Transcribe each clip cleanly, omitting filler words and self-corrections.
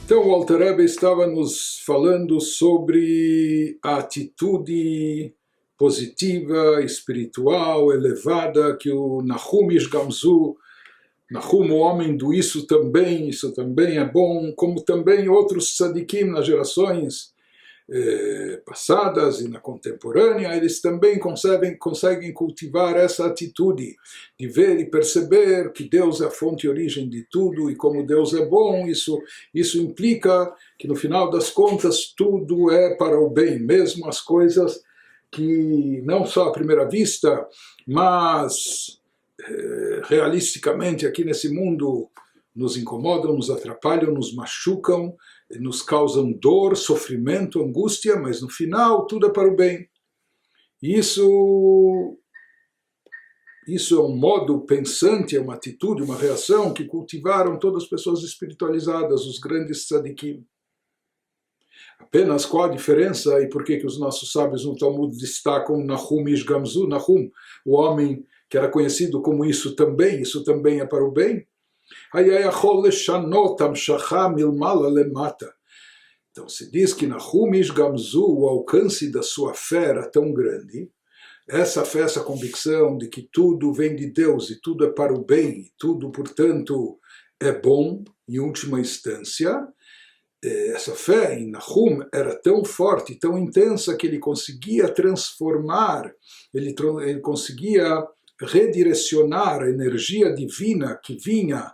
Então, o Alter Rebbe estava nos falando sobre a atitude positiva, espiritual, elevada que o Nahum Ish Gamzu, Nahum, o homem do isso também é bom, como também outros tzadikim nas gerações passadas e na contemporânea, eles também conseguem cultivar essa atitude de ver e perceber que Deus é a fonte e origem de tudo e como Deus é bom. Isso implica que no final das contas tudo é para o bem, mesmo as coisas que não só à primeira vista, mas realisticamente aqui nesse mundo nos incomodam, nos atrapalham, nos machucam, nos causam dor, sofrimento, angústia, mas no final tudo é para o bem. Isso é um modo pensante, é uma atitude, uma reação que cultivaram todas as pessoas espiritualizadas, os grandes tzadikim. Apenas qual a diferença e por que os nossos sábios no Talmud destacam Nahum Ish Gamzu, Nahum, o homem que era conhecido como isso também é para o bem? Então se diz que Nahum Ish Gamzu, o alcance da sua fé era tão grande, essa fé, essa convicção de que tudo vem de Deus e tudo é para o bem, e tudo, portanto, é bom em última instância, essa fé em Nahum era tão forte, tão intensa, que ele conseguia transformar, ele conseguia redirecionar a energia divina que vinha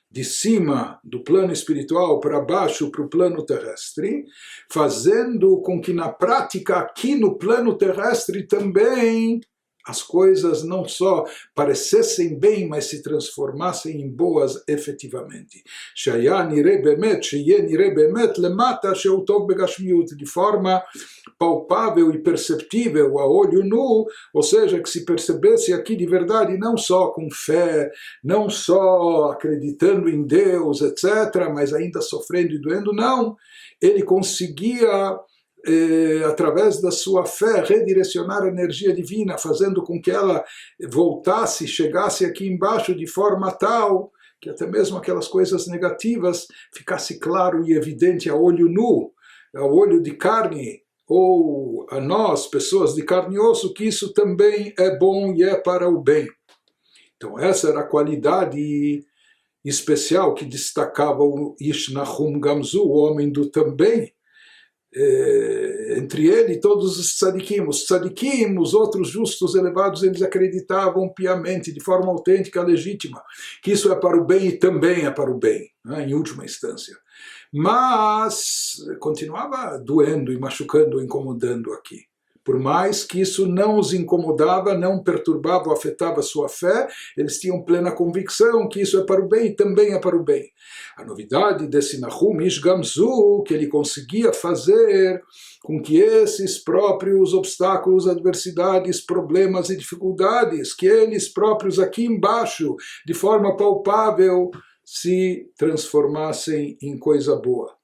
de cima do plano espiritual para baixo para o plano terrestre, fazendo com que na prática aqui no plano terrestre também as coisas não só parecessem bem, mas se transformassem em boas efetivamente. De forma palpável e perceptível a olho nu, ou seja, que se percebesse aqui de verdade, não só com fé, não só acreditando em Deus, etc., mas ainda sofrendo e doendo, não. Ele conseguia através da sua fé, redirecionar a energia divina, fazendo com que ela voltasse, chegasse aqui embaixo de forma tal que até mesmo aquelas coisas negativas ficasse claro e evidente a olho nu, a olho de carne, ou a nós, pessoas de carne e osso, que isso também é bom e é para o bem. Então essa era a qualidade especial que destacava o Ish Nahum Gamzu, o homem do também, entre ele e todos os tzadikim, os outros justos elevados, eles acreditavam piamente, de forma autêntica, legítima, que isso é para o bem e também é para o bem, né, em última instância. Mas continuava doendo e machucando, incomodando aqui. Por mais que isso não os incomodava, não perturbava ou afetava a sua fé, eles tinham plena convicção que isso é para o bem e também é para o bem. A novidade desse Nahum Ish Gamzu, que ele conseguia fazer com que esses próprios obstáculos, adversidades, problemas e dificuldades, que eles próprios aqui embaixo, de forma palpável, se transformassem em coisa boa.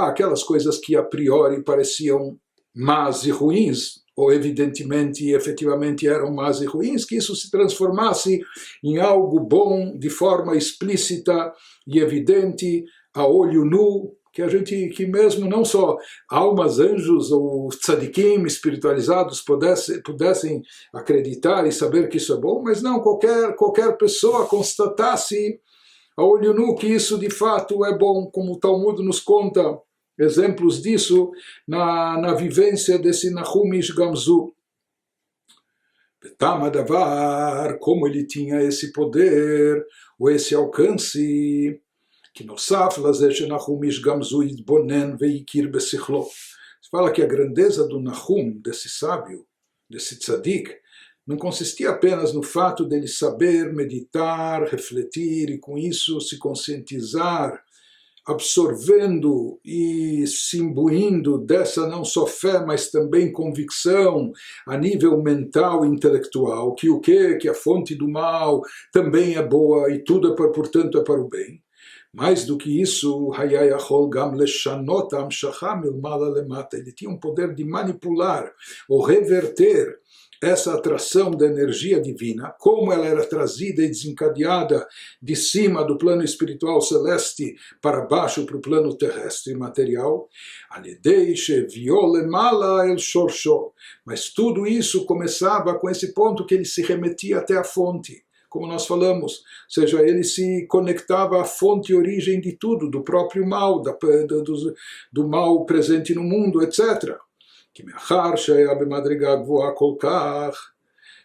Aquelas coisas que a priori pareciam más e ruins, ou evidentemente e efetivamente eram más e ruins, que isso se transformasse em algo bom de forma explícita e evidente, a olho nu, que mesmo não só almas, anjos ou tzadikim espiritualizados pudessem acreditar e saber que isso é bom, mas não qualquer pessoa constatasse a olho nu que isso de fato é bom, como o Talmud nos conta exemplos disso na vivência desse Nahum Ish Gamzu. Como ele tinha esse poder, ou esse alcance, que nosaf lazer Nahum Ish Gamzu yitbonen veikir besichlo. Se fala que a grandeza do Nahum, desse sábio, desse tzadik, não consistia apenas no fato dele saber meditar, refletir e com isso se conscientizar, absorvendo e se imbuindo dessa não só fé, mas também convicção a nível mental e intelectual, que a fonte do mal também é boa e tudo, portanto, é para o bem. Mais do que isso, ele tinha um poder de manipular ou reverter essa atração da energia divina, como ela era trazida e desencadeada de cima do plano espiritual celeste para baixo para o plano terrestre material, mas tudo isso começava com esse ponto que ele se remetia até a fonte, como nós falamos, ou seja, ele se conectava à fonte e origem de tudo, do próprio mal, do mal presente no mundo, etc.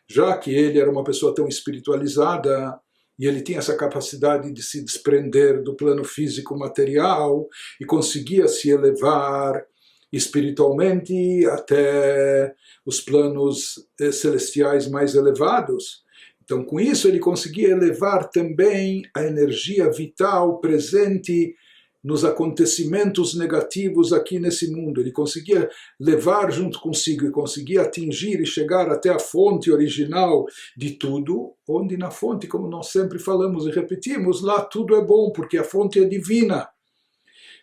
Já que ele era uma pessoa tão espiritualizada e ele tinha essa capacidade de se desprender do plano físico material e conseguia se elevar espiritualmente até os planos celestiais mais elevados. Então, com isso, ele conseguia elevar também a energia vital presente nos acontecimentos negativos aqui nesse mundo. Ele conseguia levar junto consigo e conseguia atingir e chegar até a fonte original de tudo, onde na fonte, como nós sempre falamos e repetimos, lá tudo é bom, porque a fonte é divina.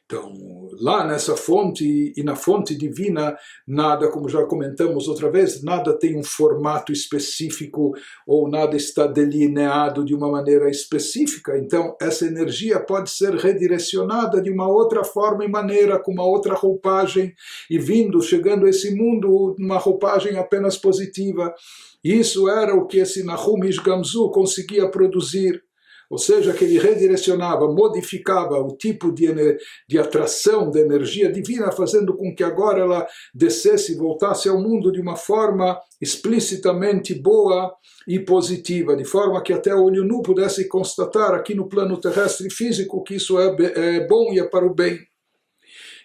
Então, lá nessa fonte e na fonte divina, nada, como já comentamos outra vez, nada tem um formato específico ou nada está delineado de uma maneira específica. Então, essa energia pode ser redirecionada de uma outra forma e maneira, com uma outra roupagem, e chegando a esse mundo, uma roupagem apenas positiva. Isso era o que esse Nahum Ish Gamzu conseguia produzir. Ou seja, que ele redirecionava, modificava o tipo de atração da energia divina, fazendo com que agora ela descesse e voltasse ao mundo de uma forma explicitamente boa e positiva, de forma que até o olho nu pudesse constatar aqui no plano terrestre físico que isso é bom e é para o bem.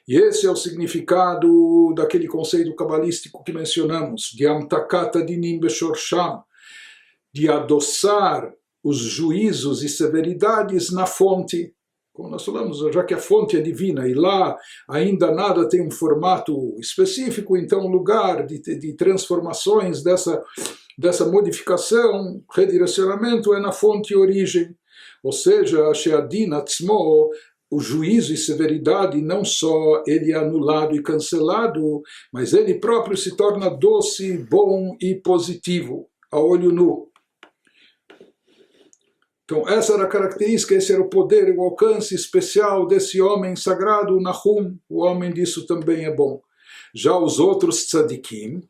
E esse é o significado daquele conceito cabalístico que mencionamos, de Amtakata Dinim Beshorsham, de adoçar os juízos e severidades na fonte, como nós falamos, já que a fonte é divina e lá ainda nada tem um formato específico, então o lugar de transformações dessa modificação, redirecionamento é na fonte e origem, ou seja, Sheadin Atzmo, o juízo e severidade não só ele é anulado e cancelado, mas ele próprio se torna doce, bom e positivo, a olho nu. Então essa era a característica, esse era o poder, o alcance especial desse homem sagrado, Nahum, o homem disso também é bom. Já os outros tzadikim,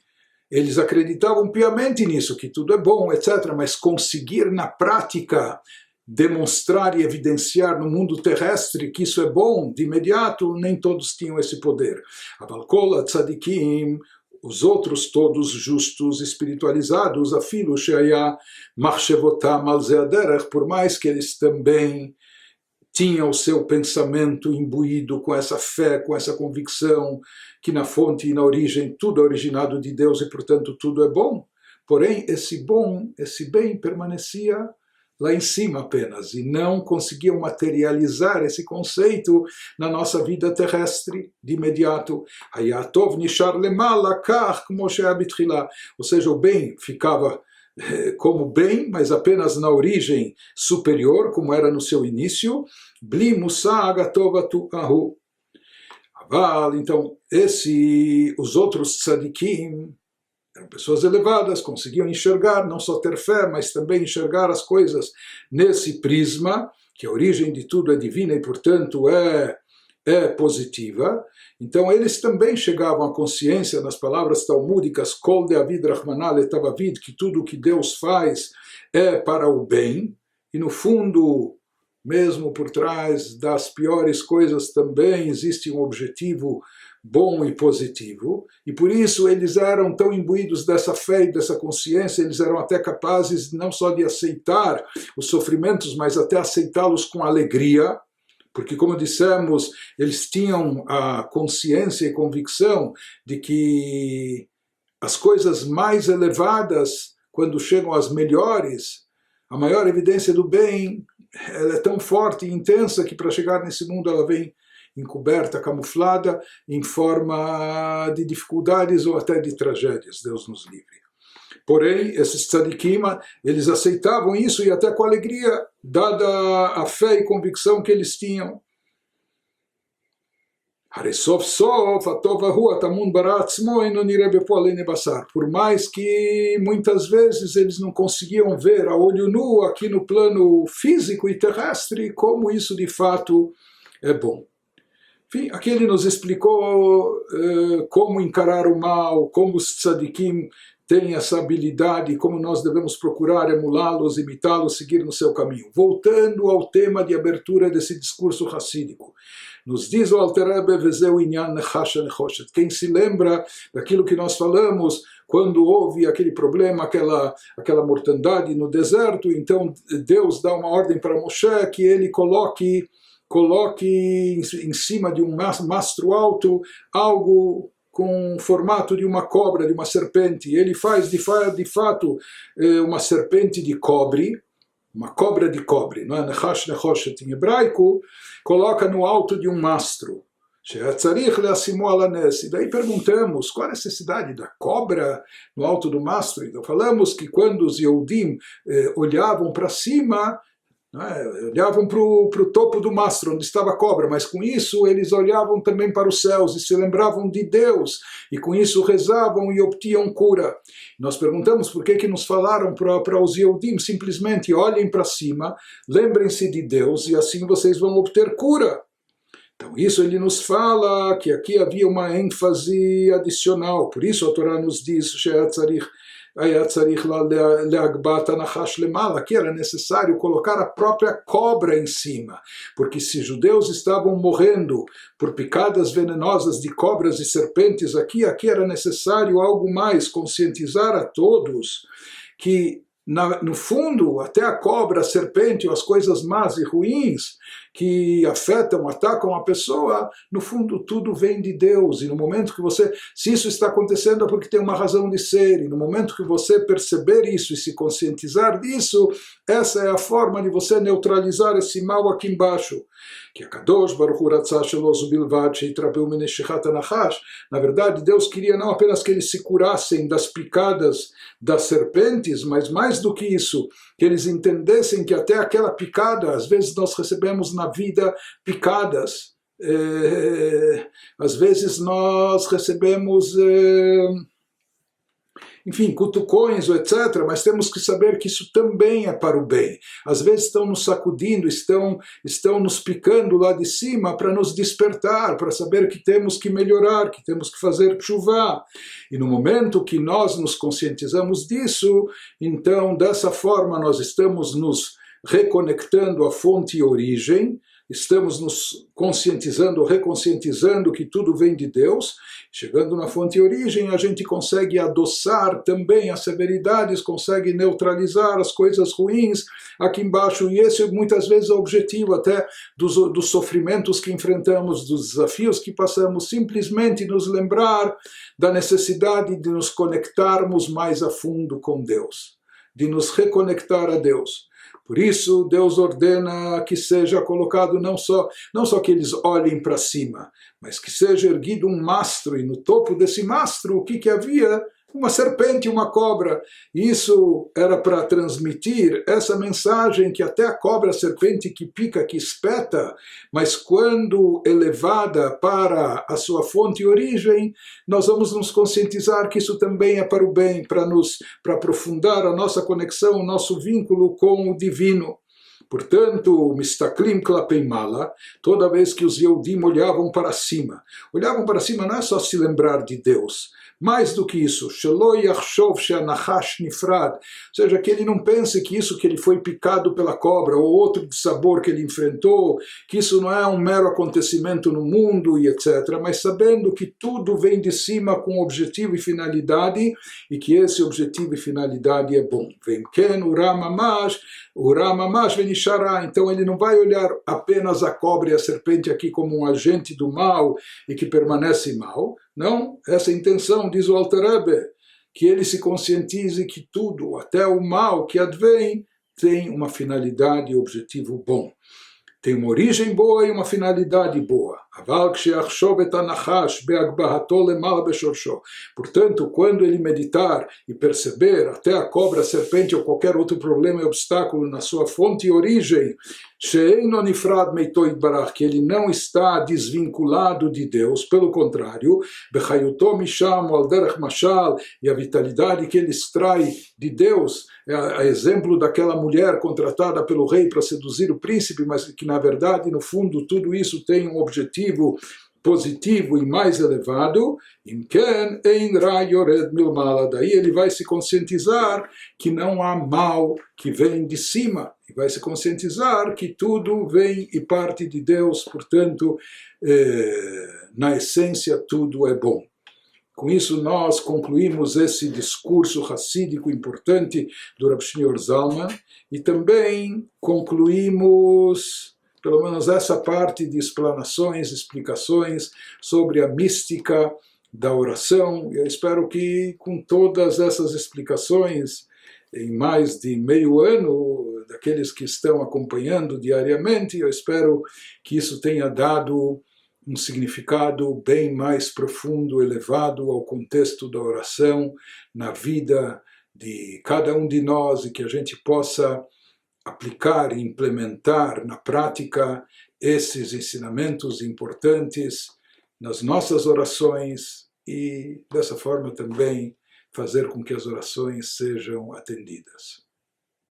eles acreditavam piamente nisso, que tudo é bom, etc., mas conseguir na prática demonstrar e evidenciar no mundo terrestre que isso é bom, de imediato, nem todos tinham esse poder. Avalkola tzadikim, os outros todos justos, espiritualizados, afilo sheaya machshevotam al ze haderech, por mais que eles também tinham o seu pensamento imbuído com essa fé, com essa convicção que na fonte e na origem tudo é originado de Deus e portanto tudo é bom, porém esse bom, esse bem permanecia lá em cima apenas, e não conseguiam materializar esse conceito na nossa vida terrestre de imediato. Ou seja, o bem ficava como bem, mas apenas na origem superior, como era no seu início. Então, os outros tzadikim, eram pessoas elevadas, conseguiam enxergar, não só ter fé, mas também enxergar as coisas nesse prisma, que a origem de tudo é divina e, portanto, é positiva. Então, eles também chegavam à consciência, nas palavras talmúdicas, Kol de'avid Rahmanah letavavid, que tudo o que Deus faz é para o bem, e no fundo, mesmo por trás das piores coisas também existe um objetivo bom e positivo, e por isso eles eram tão imbuídos dessa fé e dessa consciência, eles eram até capazes não só de aceitar os sofrimentos, mas até aceitá-los com alegria, porque, como dissemos, eles tinham a consciência e convicção de que as coisas mais elevadas, quando chegam às melhores, a maior evidência do bem, ela é tão forte e intensa que para chegar nesse mundo ela vem encoberta, camuflada, em forma de dificuldades ou até de tragédias, Deus nos livre. Porém, esses tzadikim, eles aceitavam isso e até com alegria, dada a fé e convicção que eles tinham. Por mais que muitas vezes eles não conseguiam ver a olho nu aqui no plano físico e terrestre como isso de fato é bom. Enfim, aqui ele nos explicou como encarar o mal, como os tzadikim têm essa habilidade, como nós devemos procurar emulá-los, imitá-los, seguir no seu caminho. Voltando ao tema de abertura desse discurso racídico. Nos diz o Alter Rebbe, Vezeu Inyan Nechasha Nechoshet. Quem se lembra daquilo que nós falamos quando houve aquele problema, aquela mortandade no deserto, então Deus dá uma ordem para Moshe que ele coloque em cima de um mastro alto algo com o formato de uma cobra, de uma serpente. Ele faz de fato uma serpente de cobre, uma cobra de cobre, não é? Nechash nechoshet em hebraico, coloca no alto de um mastro. E daí perguntamos, qual a necessidade da cobra no alto do mastro? Então falamos que quando os Yehudim olhavam para cima, olhavam para o topo do mastro, onde estava a cobra, mas com isso eles olhavam também para os céus e se lembravam de Deus, e com isso rezavam e obtinham cura. Nós perguntamos por que nos falaram para os Yehudim, simplesmente olhem para cima, lembrem-se de Deus, e assim vocês vão obter cura. Então isso ele nos fala que aqui havia uma ênfase adicional, por isso a Torá nos diz que era necessário colocar a própria cobra em cima, porque se judeus estavam morrendo por picadas venenosas de cobras e serpentes, aqui era necessário algo mais, conscientizar a todos que no fundo, até a cobra, a serpente, ou as coisas más e ruins que atacam a pessoa, no fundo tudo vem de Deus. E no momento que se isso está acontecendo é porque tem uma razão de ser, e no momento que você perceber isso e se conscientizar disso, essa é a forma de você neutralizar esse mal aqui embaixo. Que a Kadosh Baruch Hu Ratzah Shelo Bilvad Sheitrabeu Mineshihat Anachash. Na verdade, Deus queria não apenas que eles se curassem das picadas das serpentes, mas mais do que isso, que eles entendessem que até aquela picada, às vezes nós recebemos na vida picadas, às vezes nós recebemos enfim, cutucões, etc., mas temos que saber que isso também é para o bem. Às vezes estão nos sacudindo, estão nos picando lá de cima para nos despertar, para saber que temos que melhorar, que temos que fazer tshuva. E no momento que nós nos conscientizamos disso, então, dessa forma, nós estamos nos reconectando à fonte e origem, estamos nos conscientizando, reconscientizando que tudo vem de Deus. Chegando na fonte e origem, a gente consegue adoçar também as severidades, consegue neutralizar as coisas ruins aqui embaixo, e esse muitas vezes é o objetivo até dos sofrimentos que enfrentamos, dos desafios que passamos, simplesmente nos lembrar da necessidade de nos conectarmos mais a fundo com Deus, de nos reconectar a Deus. Por isso, Deus ordena que seja colocado não só que eles olhem para cima, mas que seja erguido um mastro, e no topo desse mastro, o que havia? Uma serpente, uma cobra. Isso era para transmitir essa mensagem que até a cobra, a serpente que pica, que espeta, mas quando elevada para a sua fonte e origem, nós vamos nos conscientizar que isso também é para o bem, para aprofundar a nossa conexão, o nosso vínculo com o divino. Portanto, mistaklim klapei mala, toda vez que os Yehudim olhavam para cima não é só se lembrar de Deus, mais do que isso, shelo yachshov she'anachash nifrad, ou seja, que ele não pense que isso que ele foi picado pela cobra, ou outro de sabor que ele enfrentou, que isso não é um mero acontecimento no mundo e etc., mas sabendo que tudo vem de cima com objetivo e finalidade, e que esse objetivo e finalidade é bom. Vem ken uramamash venishara. Então ele não vai olhar apenas a cobra e a serpente aqui como um agente do mal e que permanece mal. Não, essa intenção, diz o Alter Rebbe, que ele se conscientize que tudo, até o mal que advém, tem uma finalidade e objetivo bom. Tem uma origem boa e uma finalidade boa. Portanto, quando ele meditar e perceber até a cobra, a serpente ou qualquer outro problema e obstáculo na sua fonte e origem, que ele não está desvinculado de Deus, pelo contrário, e a vitalidade que ele extrai de Deus, a exemplo daquela mulher contratada pelo rei para seduzir o príncipe, mas que na verdade, no fundo, tudo isso tem um objetivo positivo e mais elevado, daí ele vai se conscientizar que não há mal que vem de cima, e vai se conscientizar que tudo vem e parte de Deus, portanto, na essência tudo é bom. Com isso nós concluímos esse discurso racídico importante do Rav Shneur Zalman e também concluímos pelo menos essa parte de explanações, explicações sobre a mística da oração. Eu espero que com todas essas explicações, em mais de meio ano, daqueles que estão acompanhando diariamente, eu espero que isso tenha dado um significado bem mais profundo, elevado ao contexto da oração, na vida de cada um de nós, e que a gente possa aplicar e implementar na prática esses ensinamentos importantes nas nossas orações e, dessa forma, também fazer com que as orações sejam atendidas.